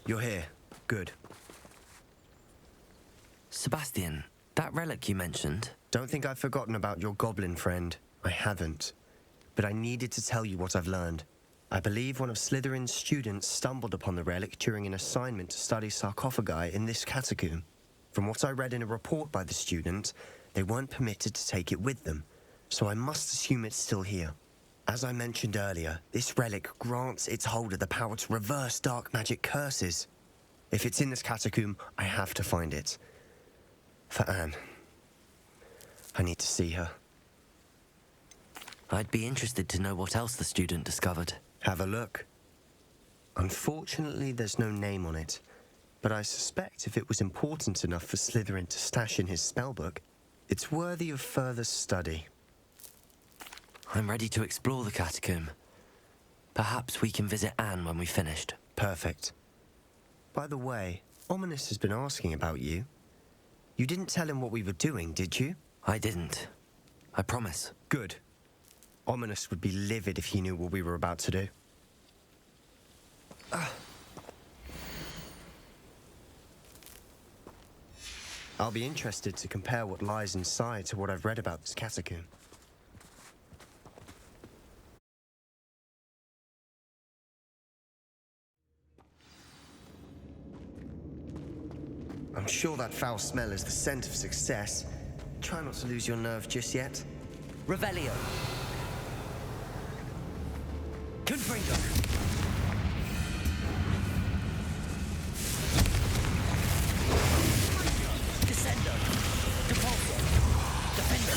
You're here. Good. Sebastian, that relic you mentioned... Don't think I've forgotten about your goblin friend. I haven't. But I needed to tell you what I've learned. I believe one of Slytherin's students stumbled upon the relic during an assignment to study sarcophagi in this catacomb. From what I read in a report by the student, they weren't permitted to take it with them, so I must assume it's still here. As I mentioned earlier, this relic grants its holder the power to reverse dark magic curses. If it's in this catacomb, I have to find it. For Anne. I need to see her. I'd be interested to know what else the student discovered. Have a look. Unfortunately, there's no name on it, but I suspect if it was important enough for Slytherin to stash in his spellbook, it's worthy of further study. I'm ready to explore the catacomb. Perhaps we can visit Anne when we've finished. Perfect. By the way, Ominous has been asking about you. You didn't tell him what we were doing, did you? I didn't. I promise. Good. Ominous would be livid if he knew what we were about to do. I'll be interested to compare what lies inside to what I've read about this catacomb. I'm sure that foul smell is the scent of success. Try not to lose your nerve just yet. Revelio. Confringo. Descendo. Depulso. Defender.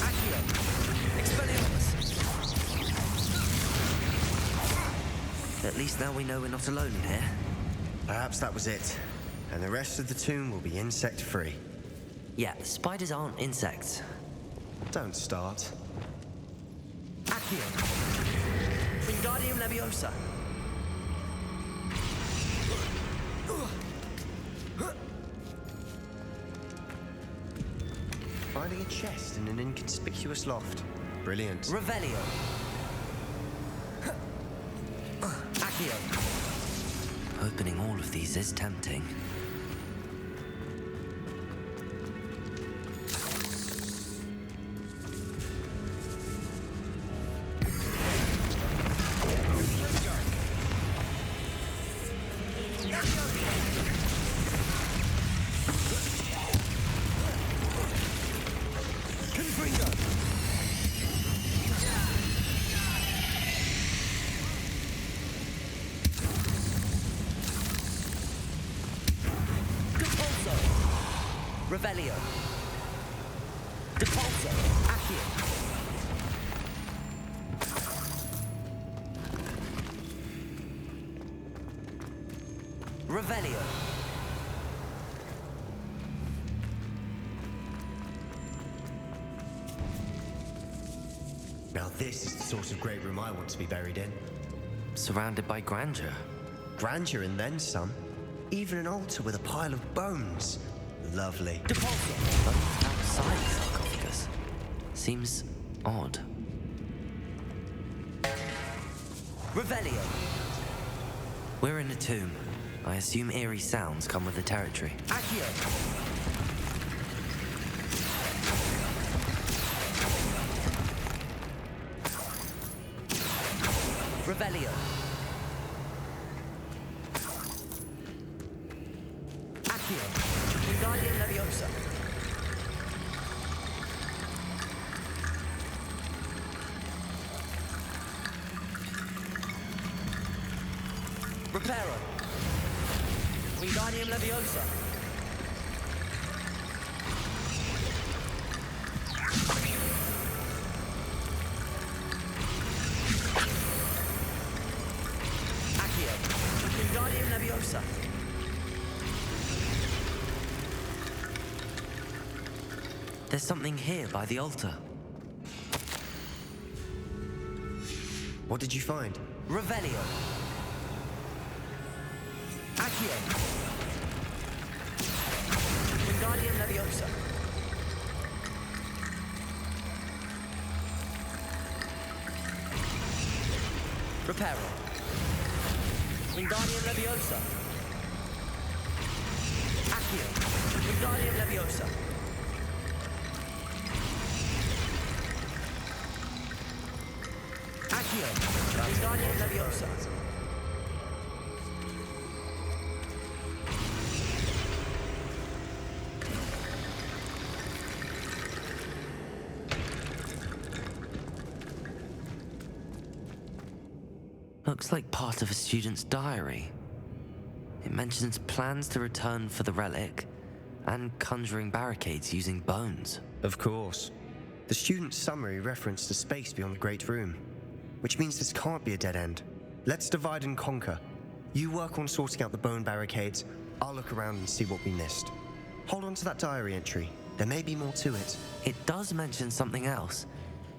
Accio. Expelliarmus. At least now we know we're not alone in here. Perhaps that was it. And the rest of the tomb will be insect-free. Yeah, spiders aren't insects. Don't start. Accio. Wingardium Leviosa. Finding a chest in an inconspicuous loft. Brilliant. Revelio. Accio. Opening all of these is tempting. Revelio. Depulso. Accio. Revelio. Now this is the sort of great room I want to be buried in. Surrounded by grandeur. Grandeur and then some. Even an altar with a pile of bones. Lovely. Depulso. But outside the sarcophagus. Seems odd. Revelio. We're in a tomb. I assume eerie sounds come with the territory. Accio. Revelio. Accio. Wingardium Leviosa. Reparo. Wingardium Leviosa. Accio. Wingardium Leviosa. There's something here by the altar. What did you find? Revelio. Accio. Wingardium Leviosa. Reparo. Wingardium Leviosa. Accio. Wingardium Leviosa. Accio. Wingardium Leviosa. Looks like part of a student's diary. It mentions plans to return for the relic and conjuring barricades using bones. Of course. The student's summary referenced a space beyond the Great Room, which means this can't be a dead end. Let's divide and conquer. You work on sorting out the bone barricades. I'll look around and see what we missed. Hold on to that diary entry. There may be more to it. It does mention something else.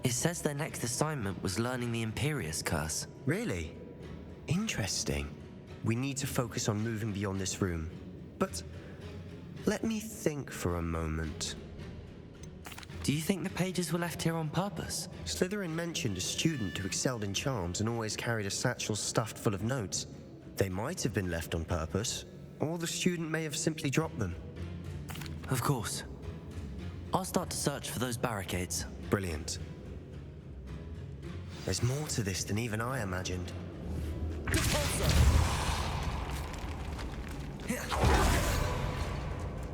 It says their next assignment was learning the Imperius Curse. Really? Interesting. We need to focus on moving beyond this room. But let me think for a moment. Do you think the pages were left here on purpose? Slytherin mentioned a student who excelled in charms and always carried a satchel stuffed full of notes. They might have been left on purpose, or the student may have simply dropped them. Of course. I'll start to search for those barricades. Brilliant. There's more to this than even I imagined.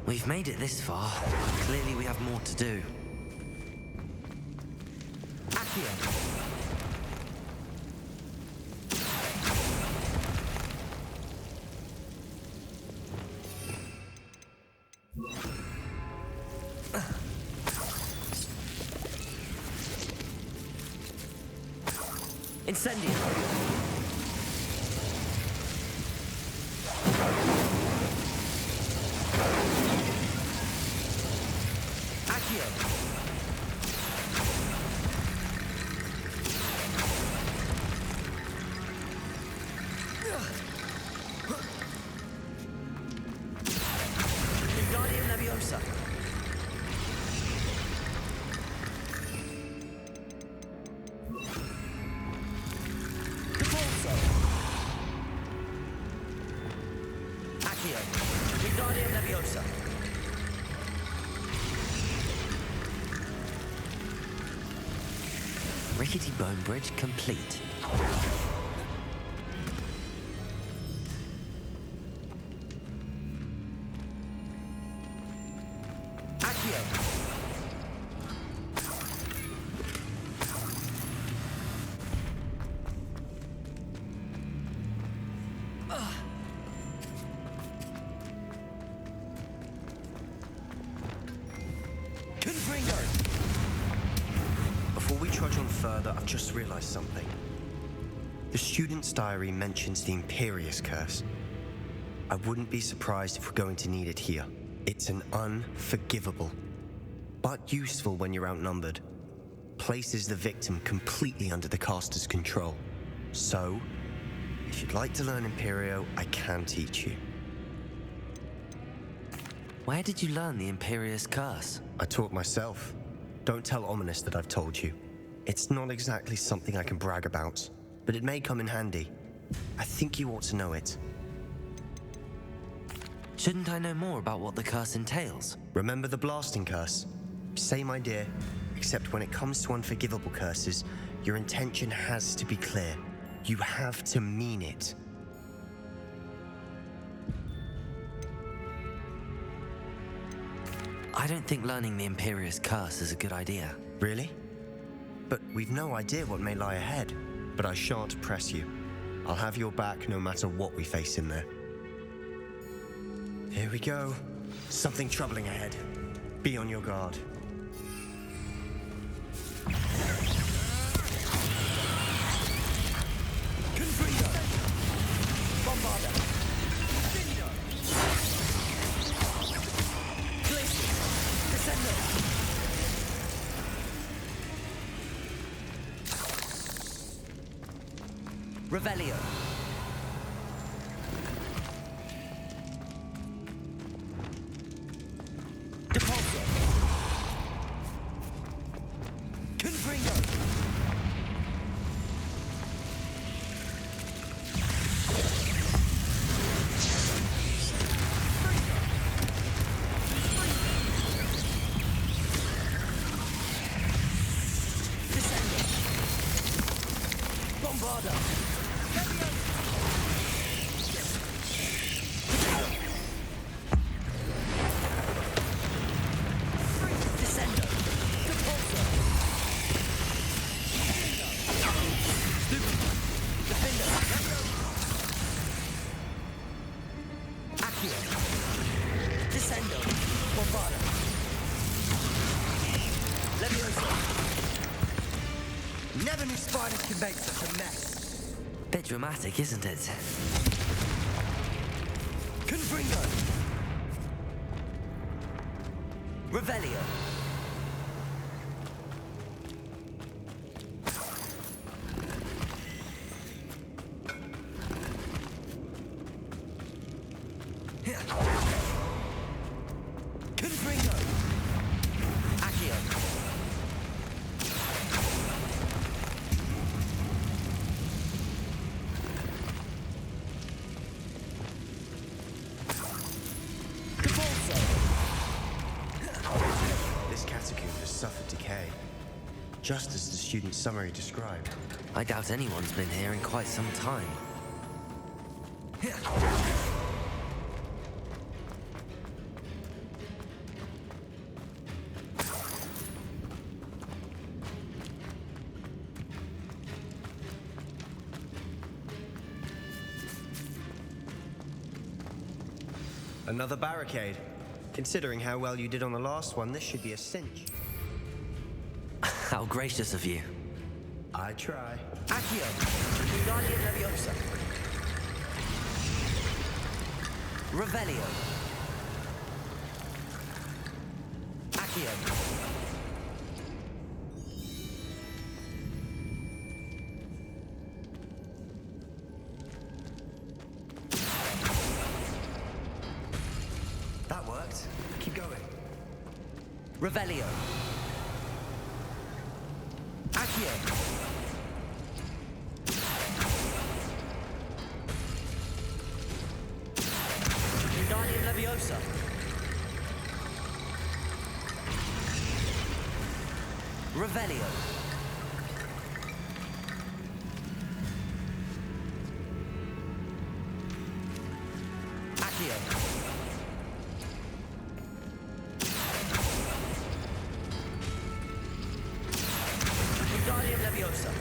We've made it this far. Clearly we have more to do. Accio. Incendio. Wingardium Leviosa. Accio. Wingardium Leviosa. Rickety Bone Bridge complete. Accio. Confringo. Before we trudge on further, I've just realized something. The student's diary mentions the Imperius Curse. I wouldn't be surprised if we're going to need it here. It's an unforgivable, but useful when you're outnumbered. Places the victim completely under the caster's control. So, if you'd like to learn Imperio, I can teach you. Where did you learn the Imperius Curse? I taught myself. Don't tell Ominous that I've told you. It's not exactly something I can brag about, but it may come in handy. I think you ought to know it. Shouldn't I know more about what the curse entails? Remember the blasting curse? Same idea, except when it comes to unforgivable curses, your intention has to be clear. You have to mean it. I don't think learning the Imperius Curse is a good idea. Really? But we've no idea what may lie ahead. But I shan't press you. I'll have your back no matter what we face in there. Here we go. Something troubling ahead. Be on your guard. Confringo! Bombarda! Incendio! Glacier! Descendo! Revelio! Depulso! Confringo! Bombarda! Descendo! Repulsor! Stupid! Defender! Accio! Descendo! Bombarda! Levioso! Never knew spiders could make such a mess. Bit dramatic, isn't it? Confringo! Revelio! Confringo! Accio! This catacomb has suffered decay, just as the student's summary described. I doubt anyone's been here in quite some time. Another barricade. Considering how well you did on the last one, this should be a cinch. How gracious of you. I try. Accio! Guardian Leviosa! Revelio! Accio! That worked. Keep going. Revelio! Accio! Guardian Leviosa! Revelio! Accio! Guardian Leviosa!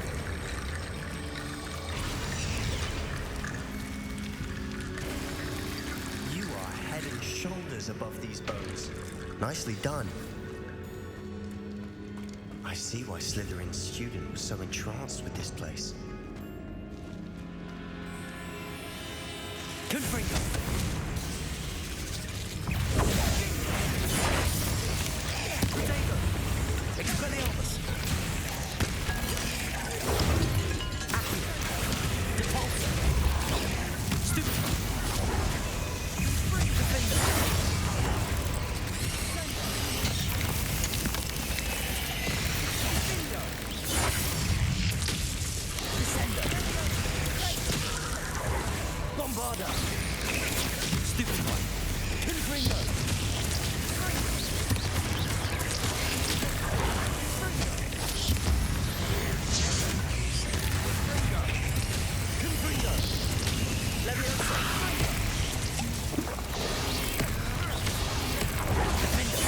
You are head and shoulders above these bones. Nicely done. I see why Slytherin's student was so entranced with this place. Confringo! Potato! Expelliarmus! Accio! Repulsor! Stupid! Defender! Descender! Bombarda! Stupid one! Confringo! Confringo! Leviosa! Defender!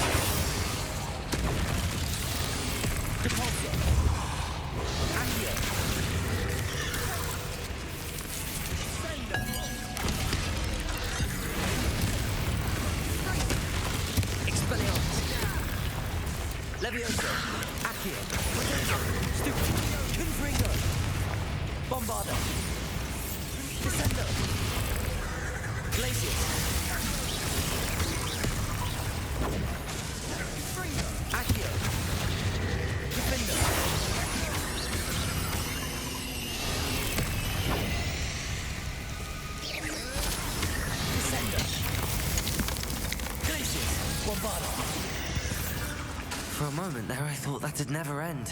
Repulsor! Accio! Expelliarmus! Leviosa! Accio! Stupid! Confringo! Bombarda! Descendo! Glacius! Accio! Defender! Descendo! Glacius! Bombarda! For a moment there I thought that'd never end.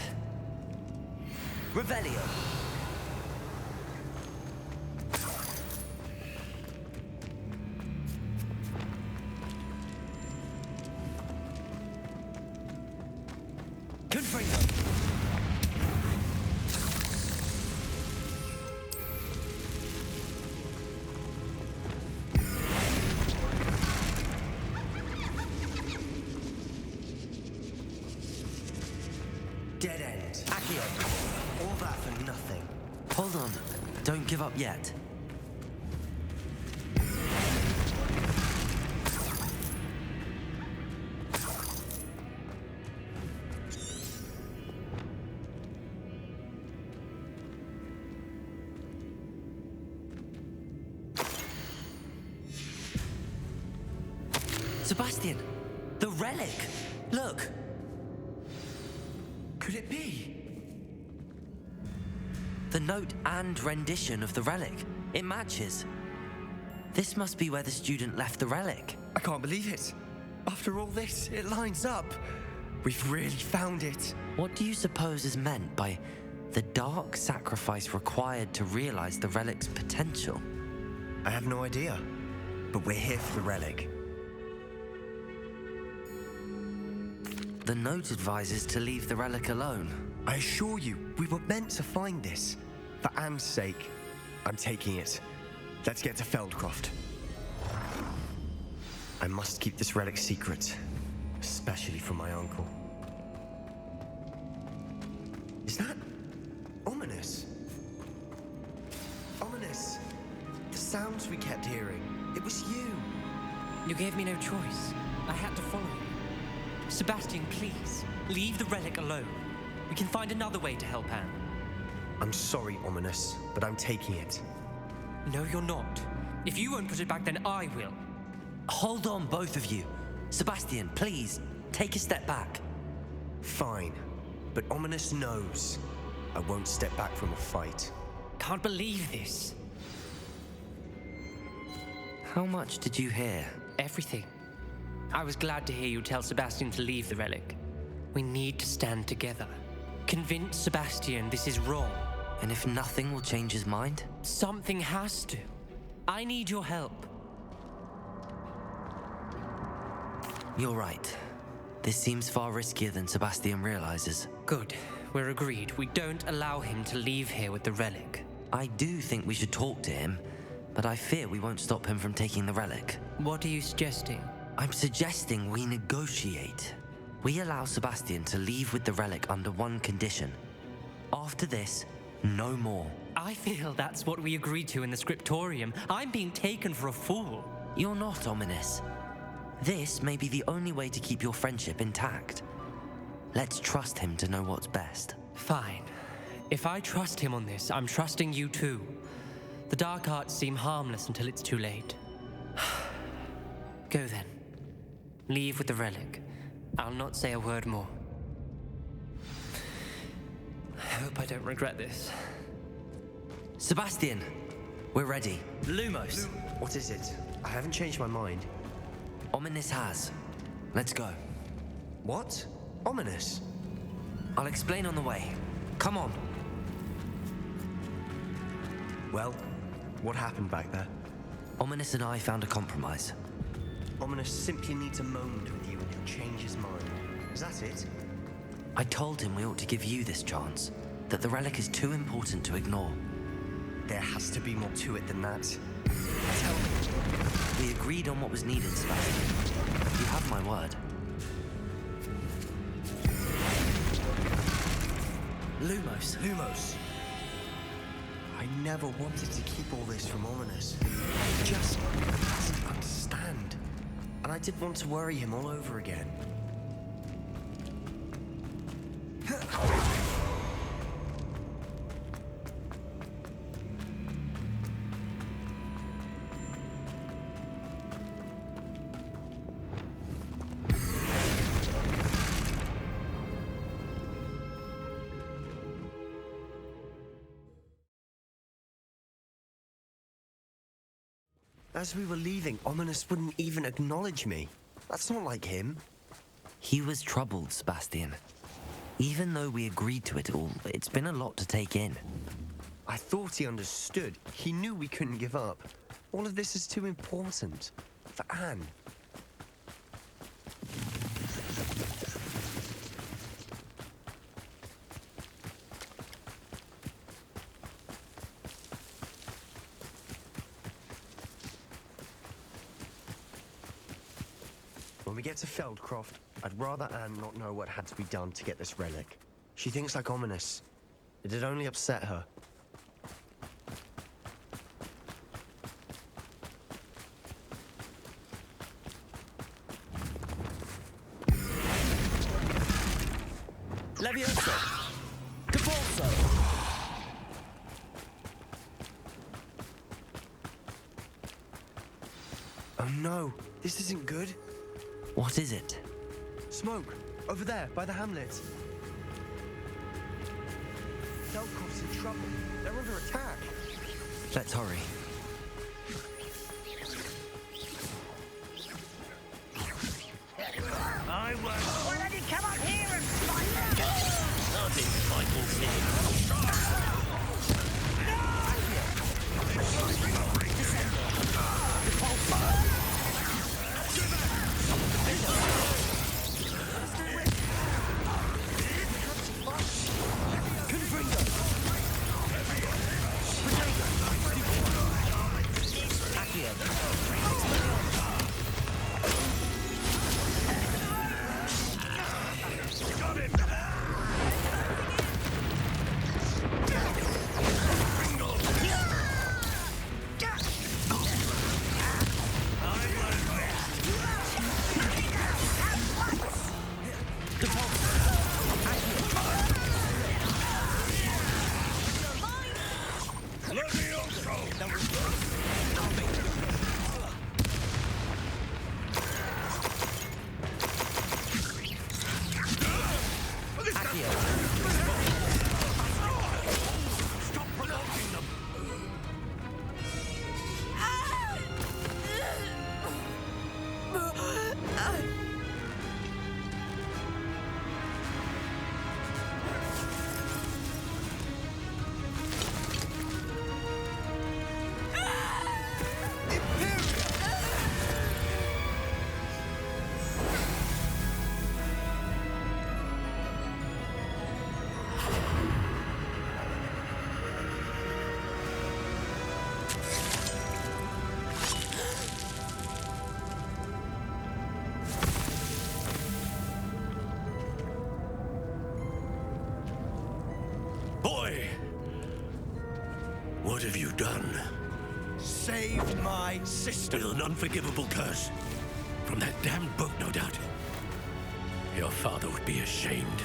Revelio! Confringo! Dead end. Accio. All that for nothing. Hold on. Don't give up yet. Sebastian! The relic! Look! Could it be? The note and rendition of the relic. It matches. This must be where the student left the relic. I can't believe it. After all this, it lines up. We've really found it. What do you suppose is meant by the dark sacrifice required to realize the relic's potential? I have no idea. But we're here for the relic. The note advises to leave the relic alone. I assure you, we were meant to find this. For Anne's sake, I'm taking it. Let's get to Feldcroft. I must keep this relic secret, especially from my uncle. Is that ominous? Ominous! The sounds we kept hearing. It was you. You gave me no choice. I had to follow you. Sebastian, please, leave the relic alone. We can find another way to help Anne. I'm sorry, Ominous, but I'm taking it. No, you're not. If you won't put it back, then I will. Hold on, both of you. Sebastian, please, take a step back. Fine, but Ominous knows I won't step back from a fight. Can't believe this. How much did you hear? Everything. I was glad to hear you tell Sebastian to leave the relic. We need to stand together. Convince Sebastian this is wrong. And if nothing will change his mind? Something has to. I need your help. You're right. This seems far riskier than Sebastian realizes. Good. We're agreed. We don't allow him to leave here with the relic. I do think we should talk to him, but I fear we won't stop him from taking the relic. What are you suggesting? I'm suggesting we negotiate. We allow Sebastian to leave with the relic under one condition. After this, no more. I feel that's what we agreed to in the scriptorium. I'm being taken for a fool. You're not, Ominous. This may be the only way to keep your friendship intact. Let's trust him to know what's best. Fine. If I trust him on this, I'm trusting you too. The dark arts seem harmless until it's too late. Go then. Leave with the relic. I'll not say a word more. I hope I don't regret this. Sebastian, we're ready. Lumos. What is it? I haven't changed my mind. Ominous has. Let's go. What? Ominous? I'll explain on the way. Come on. Well, what happened back there? Ominous and I found a compromise. Ominous simply needs a moment with you and he'll change his mind. Is that it? I told him we ought to give you this chance, that the relic is too important to ignore. There has to be more to it than that. Tell me. We agreed on what was needed, Sebastian. You have my word. Lumos. Lumos! I never wanted to keep all this from Ominous. He just doesn't understand. And I did want to worry him all over again. As we were leaving, Ominous wouldn't even acknowledge me. That's not like him. He was troubled, Sebastian. Even though we agreed to it all, it's been a lot to take in. I thought he understood. He knew we couldn't give up. All of this is too important. For Anne. When we get to Feldcroft, I'd rather Anne not know what had to be done to get this relic. She thinks like ominous. It'd only upset her. Levioso! Capulso! Oh no, this isn't good. What is it? Smoke, over there, by the hamlet. Delkov's in trouble. They're under attack. Let's hurry. I won't. Well, then you come up here and fight them. Nothing fighting here. Boy! What have you done? Saved my sister. With an unforgivable curse. From that damned book, no doubt. Your father would be ashamed.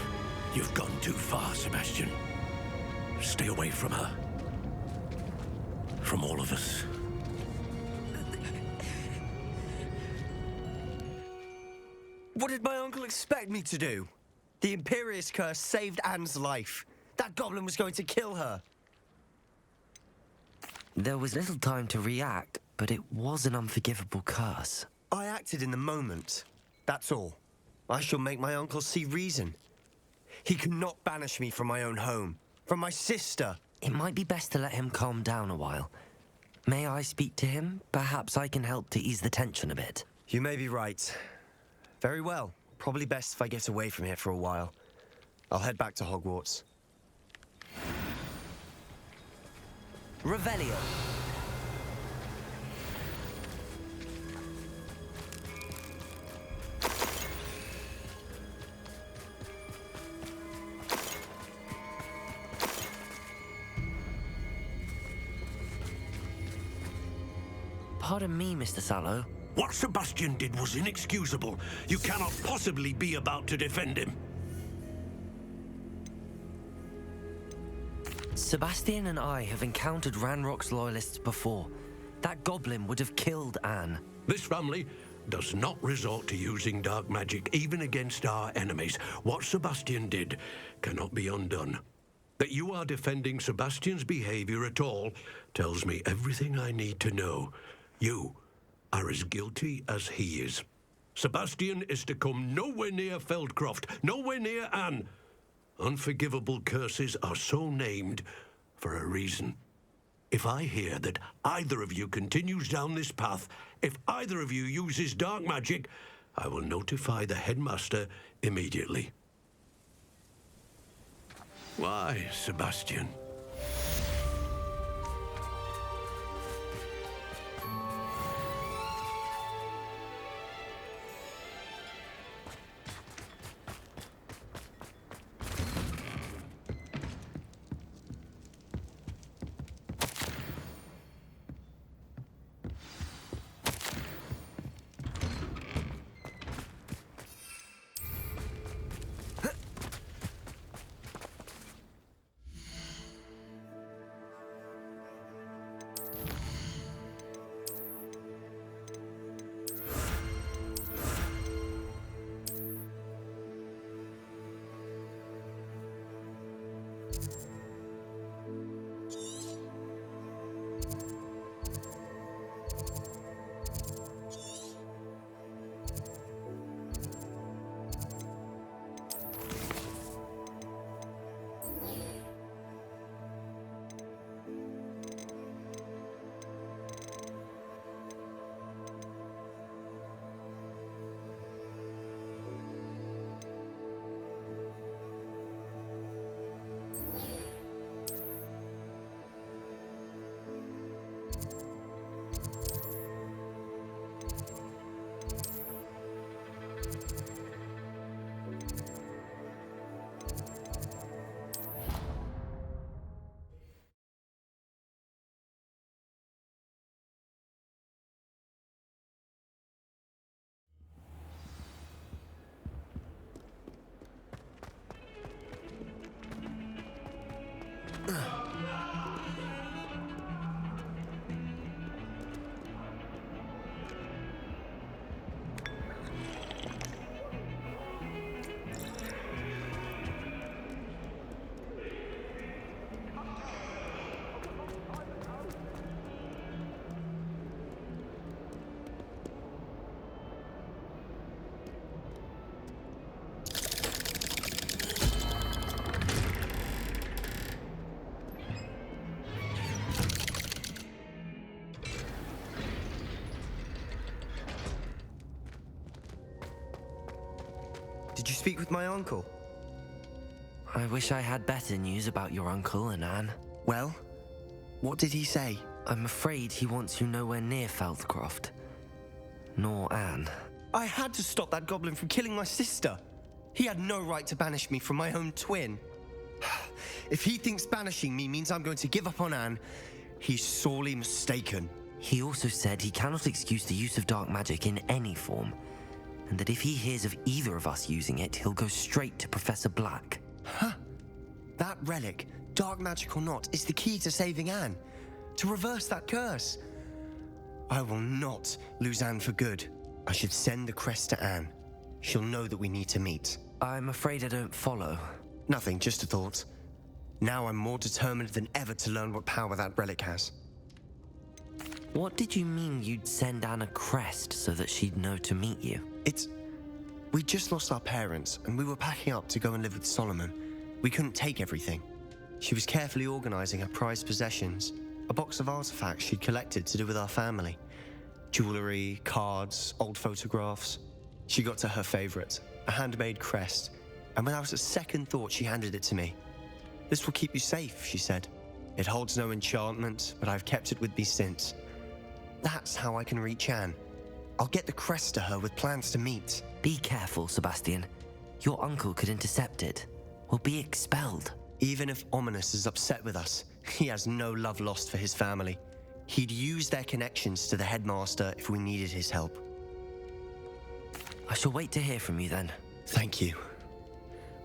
You've gone too far, Sebastian. Stay away from her. From all of us. What did my uncle expect me to do? The Imperious curse saved Anne's life. That goblin was going to kill her. There was little time to react, but it was an unforgivable curse. I acted in the moment. That's all. I shall make my uncle see reason. He cannot banish me from my own home, from my sister. It might be best to let him calm down a while. May I speak to him? Perhaps I can help to ease the tension a bit. You may be right. Very well. Probably best if I get away from here for a while. I'll head back to Hogwarts. Revelio. Pardon me, Mr. Sallow. What Sebastian did was inexcusable. You cannot possibly be about to defend him. Sebastian and I have encountered Ranrock's loyalists before. That goblin would have killed Anne. This family does not resort to using dark magic even against our enemies. What Sebastian did cannot be undone. That you are defending Sebastian's behavior at all tells me everything I need to know. You are as guilty as he is. Sebastian is to come nowhere near Feldcroft, nowhere near Anne. Unforgivable curses are so named for a reason. If I hear that either of you continues down this path, if either of you uses dark magic, I will notify the headmaster immediately. Why, Sebastian? Did you speak with my uncle? I wish I had better news about your uncle and Anne. Well, what did he say? I'm afraid he wants you nowhere near Feldcroft. Nor Anne. I had to stop that goblin from killing my sister. He had no right to banish me from my own twin. If he thinks banishing me means I'm going to give up on Anne, he's sorely mistaken. He also said he cannot excuse the use of dark magic in any form, and that if he hears of either of us using it, he'll go straight to Professor Black. Huh? That relic, dark magic or not, is the key to saving Anne. To reverse that curse. I will not lose Anne for good. I should send the crest to Anne. She'll know that we need to meet. I'm afraid I don't follow. Nothing, just a thought. Now I'm more determined than ever to learn what power that relic has. What did you mean you'd send Anne a crest so that she'd know to meet you? We just lost our parents, and we were packing up to go and live with Solomon. We couldn't take everything. She was carefully organizing her prized possessions, a box of artifacts she'd collected to do with our family. Jewelry, cards, old photographs. She got to her favorite, a handmade crest, and without a second thought she handed it to me. "This will keep you safe," she said. "It holds no enchantment, but I've kept it with me since. That's how I can reach Anne. I'll get the crest to her with plans to meet." Be careful, Sebastian. Your uncle could intercept it. We'll be expelled. Even if Ominous is upset with us, he has no love lost for his family. He'd use their connections to the headmaster if we needed his help. I shall wait to hear from you then. Thank you.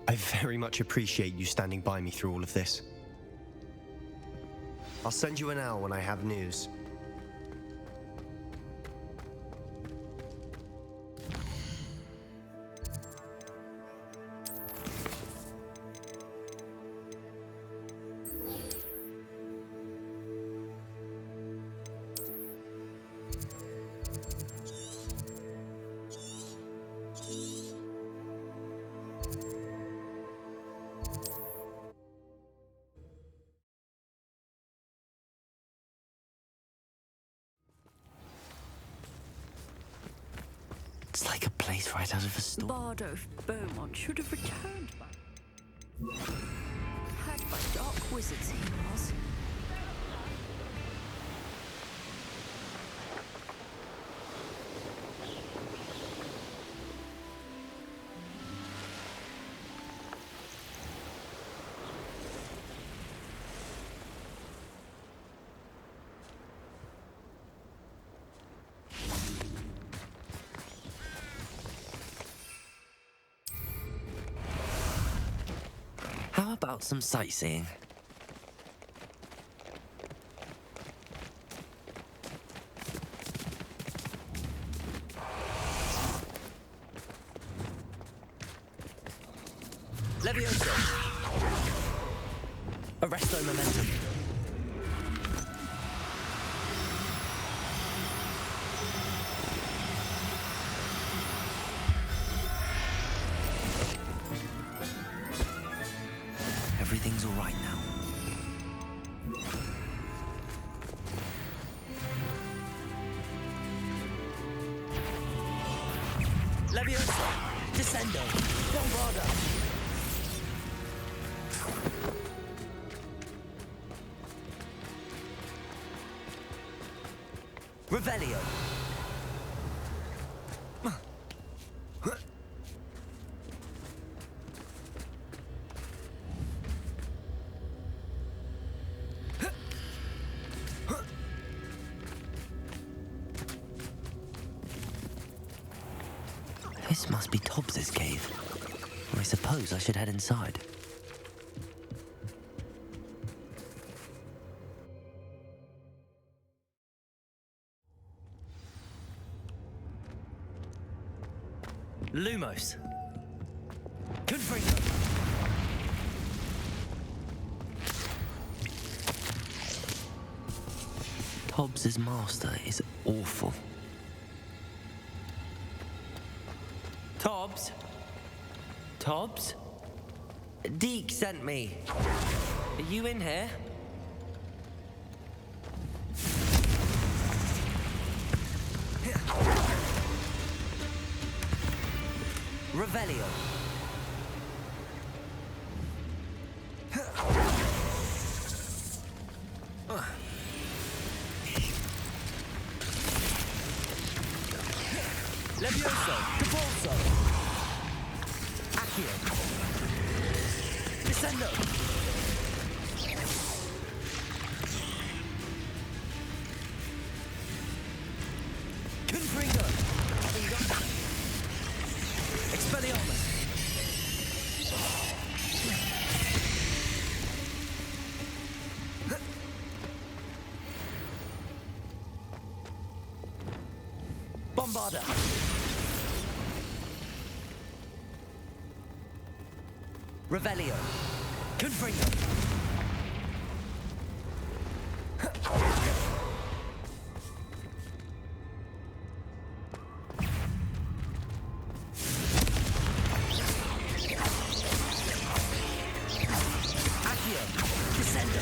I very much appreciate you standing by me through all of this. I'll send you an owl when I have news. It's like a place right out of a story. Bardo Beaumont should have returned by... Had by dark wizards he was. How about some sightseeing? Levioso! Arresto momentum. Everything's all right now. Leviosa! Descendo! Bombarda! Revelio! This must be Tobbs's cave. I suppose I should head inside. Lumos. Confringo. Tobbs's master is awful. Tobbs? Tobbs? Deke sent me. Are you in here? Revelio. Levioso. Capolso. Accio. Descendo. Confringo. Expelliarmus. Bombarda. Revelio. Confringo. Accio. Descendo.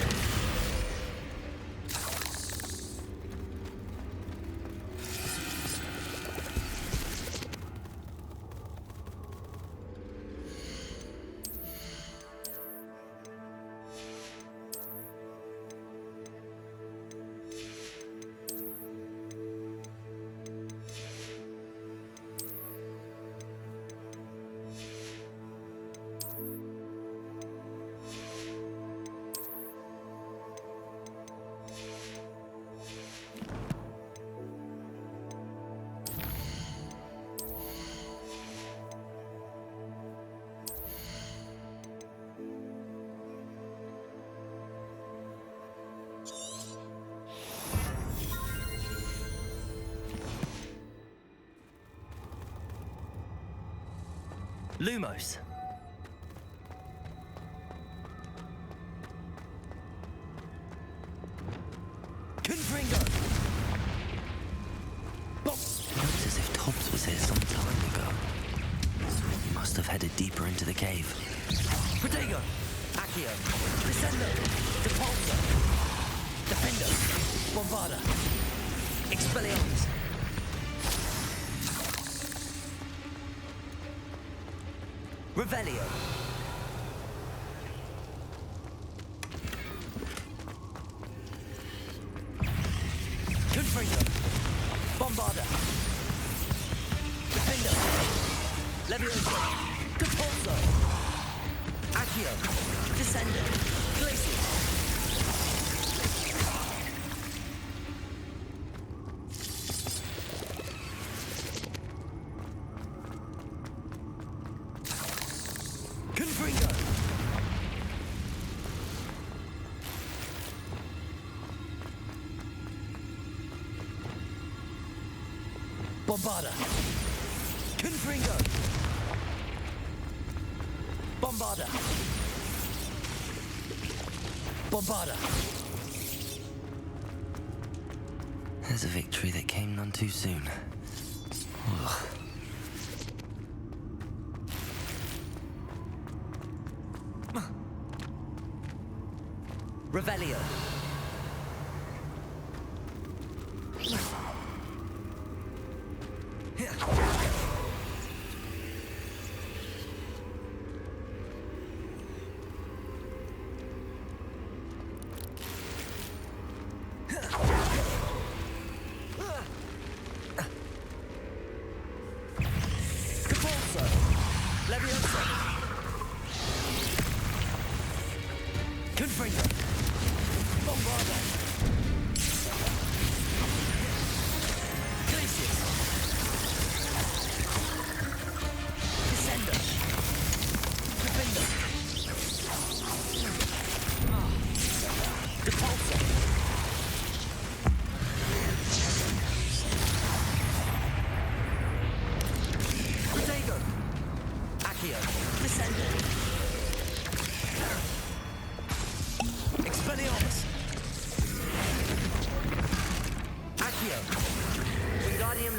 Lumos. Confringo. Looks as if Tobbs was here some time ago. He must have headed deeper into the cave. Protego. Accio. Descendo. Depulso. Defendo. Bombarda. Expelliarmus. Revelio. Confringo. Bombarda. Defendo. Levioso. Depulso. Accio. Descendo. Glacius. Confringo. Bombarda. Confringo. Bombarda. Bombarda! There's a victory that came none too soon. Ugh. Revelio.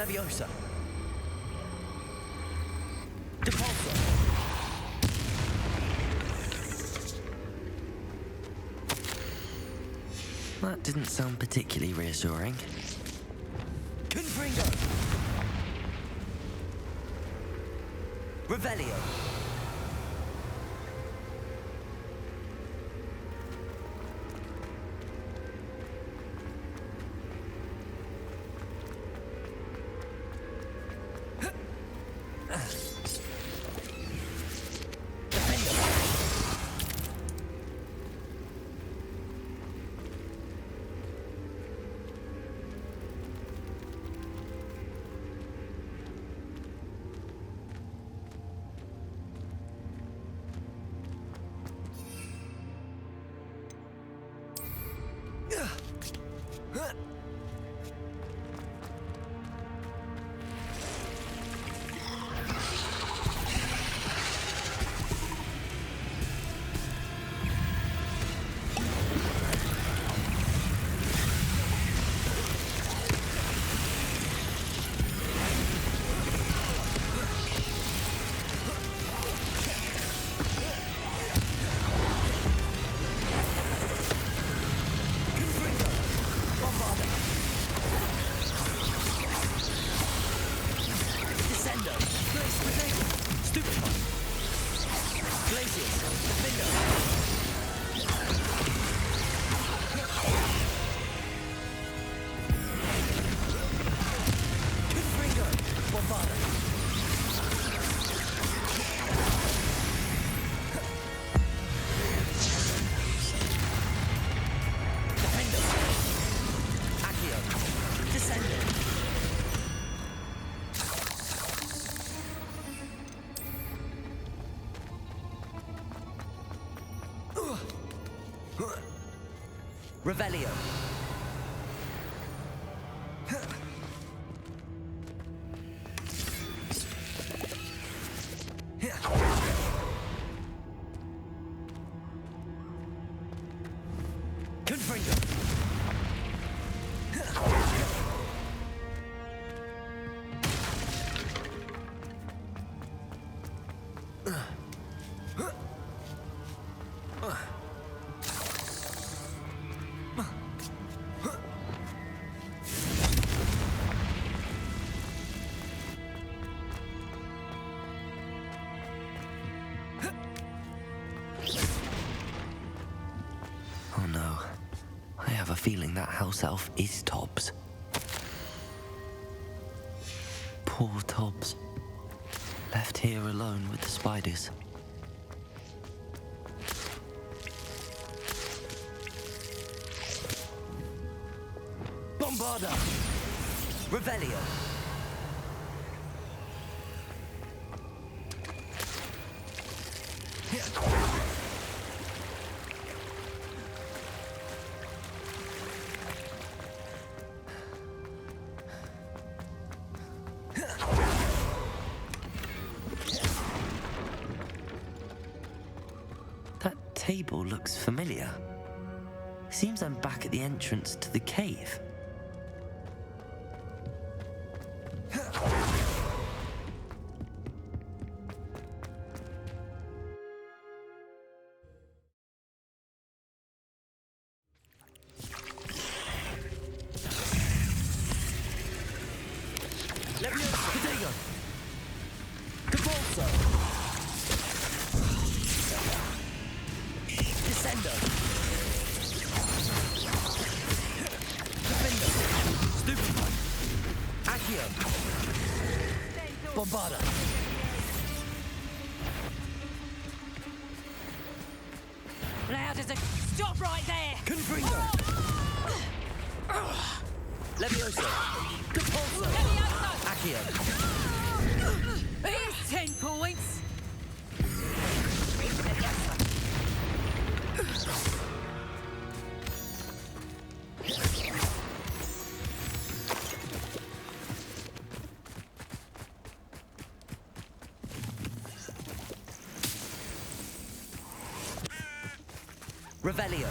Leviosa. Depulso. That didn't sound particularly reassuring. Confringo. Revelio. Revelio. Confringo. Oh no. I have a feeling that house elf is Tobbs. Poor Tobbs. Left here alone with the spiders. Bombarda! Revelio! That table looks familiar. Seems I'm back at the entrance to the cave. Potato! Capulso! Descender! Defender! Stupefy! Accio! Bombarda! Now does it stop right there? Confringo! Levioso! Capulso! Accio! Here's 10 points. Revelio!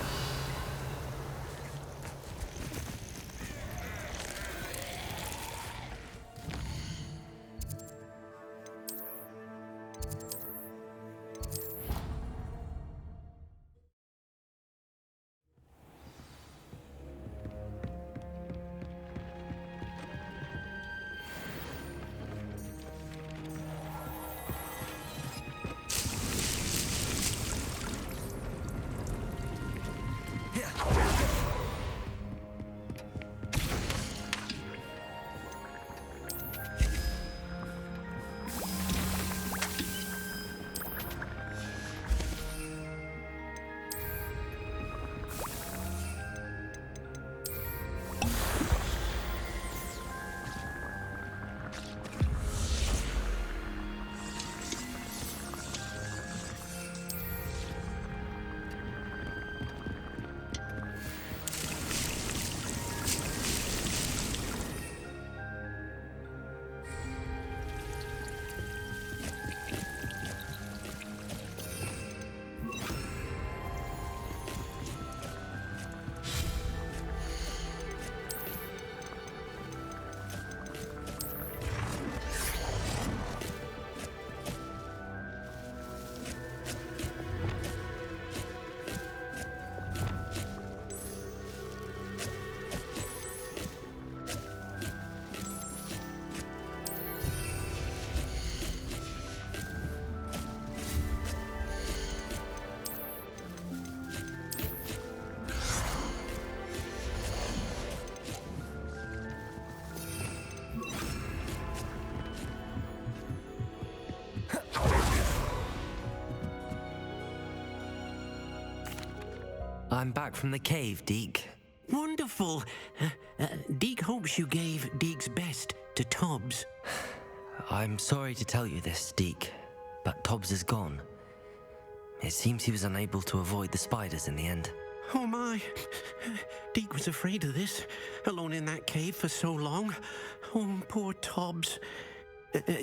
I'm back from the cave, Deke. Wonderful. Deke hopes you gave Deke's best to Tobbs. I'm sorry to tell you this, Deke, but Tobbs is gone. It seems he was unable to avoid the spiders in the end. Oh my. Deke was afraid of this, alone in that cave for so long. Oh, poor Tobbs.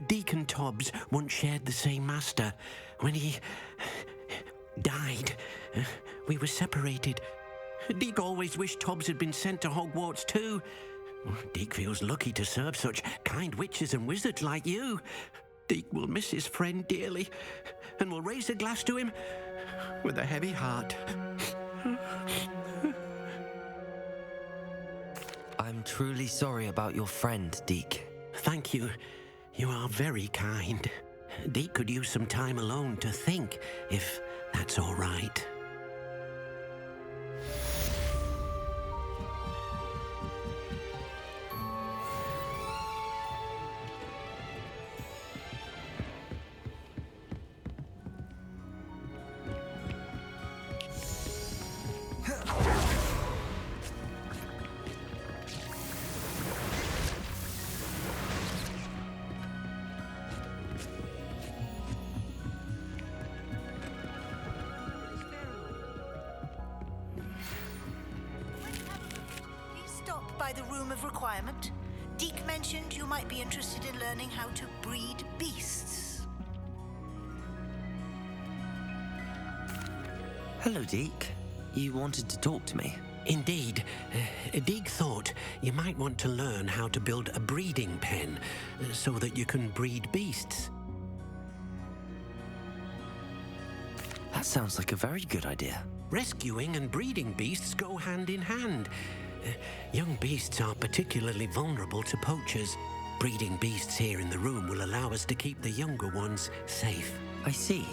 Deke and Tobbs once shared the same master. When he died, we were separated. Deke always wished Tobbs had been sent to Hogwarts too. Deke feels lucky to serve such kind witches and wizards like you. Deke will miss his friend dearly, and will raise a glass to him with a heavy heart. I'm truly sorry about your friend, Deke. Thank you. You are very kind. Deke could use some time alone to think, if that's all right. By the Room of Requirement, Deke mentioned you might be interested in learning how to breed beasts. Hello, Deke. You wanted to talk to me? Indeed. Deek thought you might want to learn how to build a breeding pen so that you can breed beasts. That sounds like a very good idea. Rescuing and breeding beasts go hand in hand. Young beasts are particularly vulnerable to poachers. Breeding beasts here in the room will allow us to keep the younger ones safe. I see.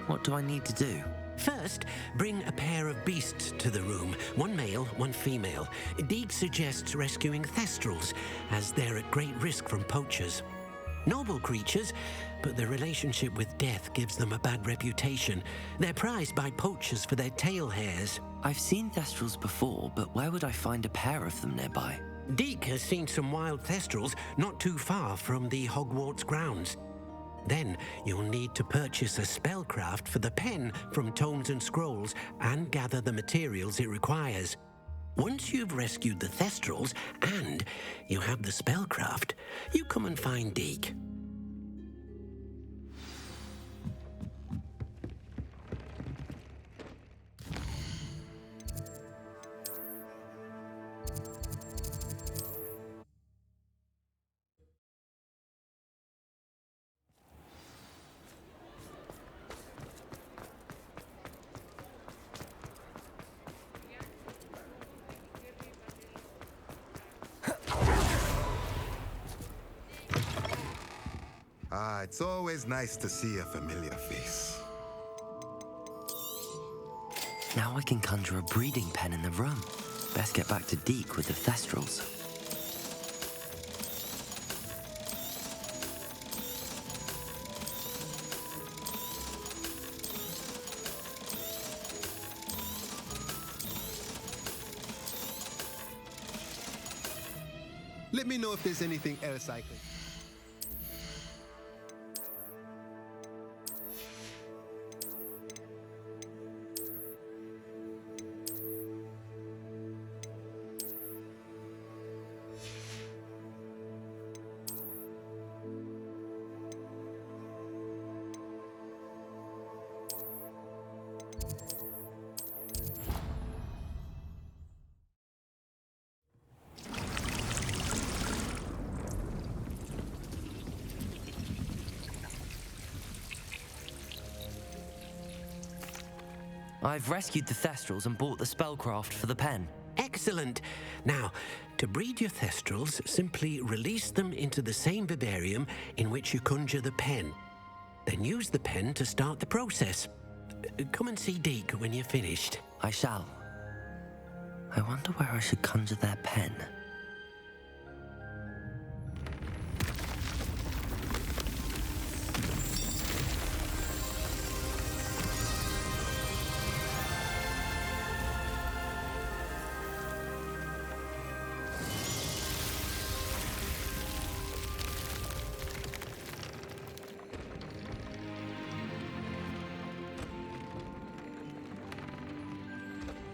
What do I need to do? First, bring a pair of beasts to the room. One male, one female. Deek suggests rescuing thestrals, as they're at great risk from poachers. Noble creatures, but their relationship with death gives them a bad reputation. They're prized by poachers for their tail hairs. I've seen thestrals before, but where would I find a pair of them nearby? Deek has seen some wild thestrals not too far from the Hogwarts grounds. Then you'll need to purchase a spellcraft for the pen from Tomes and Scrolls and gather the materials it requires. Once you've rescued the thestrals and you have the spellcraft, you come and find Deek. It's always nice to see a familiar face. Now I can conjure a breeding pen in the room. Best get back to Deek with the thestrals. Let me know if there's anything else I can... I've rescued the thestrals and bought the spellcraft for the pen. Excellent. Now, to breed your thestrals, simply release them into the same vivarium in which you conjure the pen. Then use the pen to start the process. Come and see Deek when you're finished. I shall. I wonder where I should conjure their pen.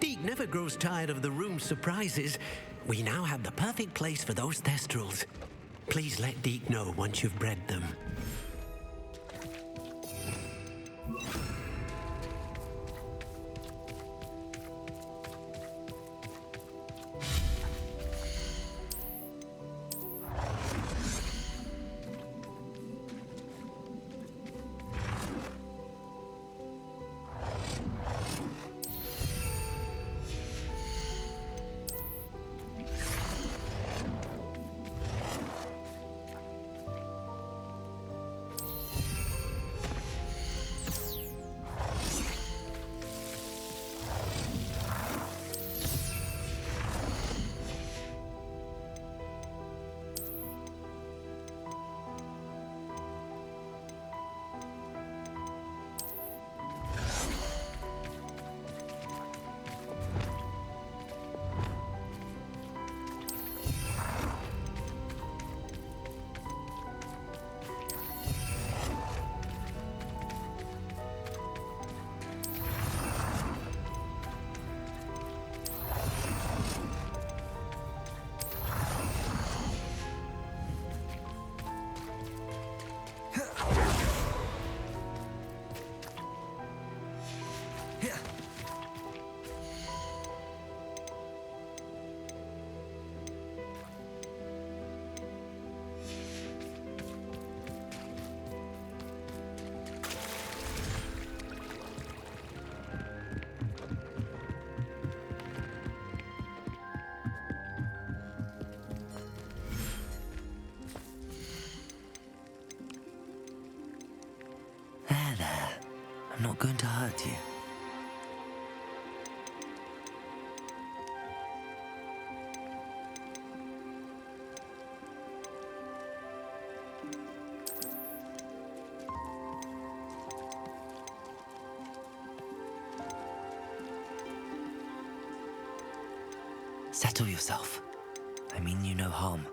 Deek never grows tired of the room's surprises. We now have the perfect place for those thestrals. Please let Deek know once you've bred them. going to hurt you. Settle yourself. I mean you no harm.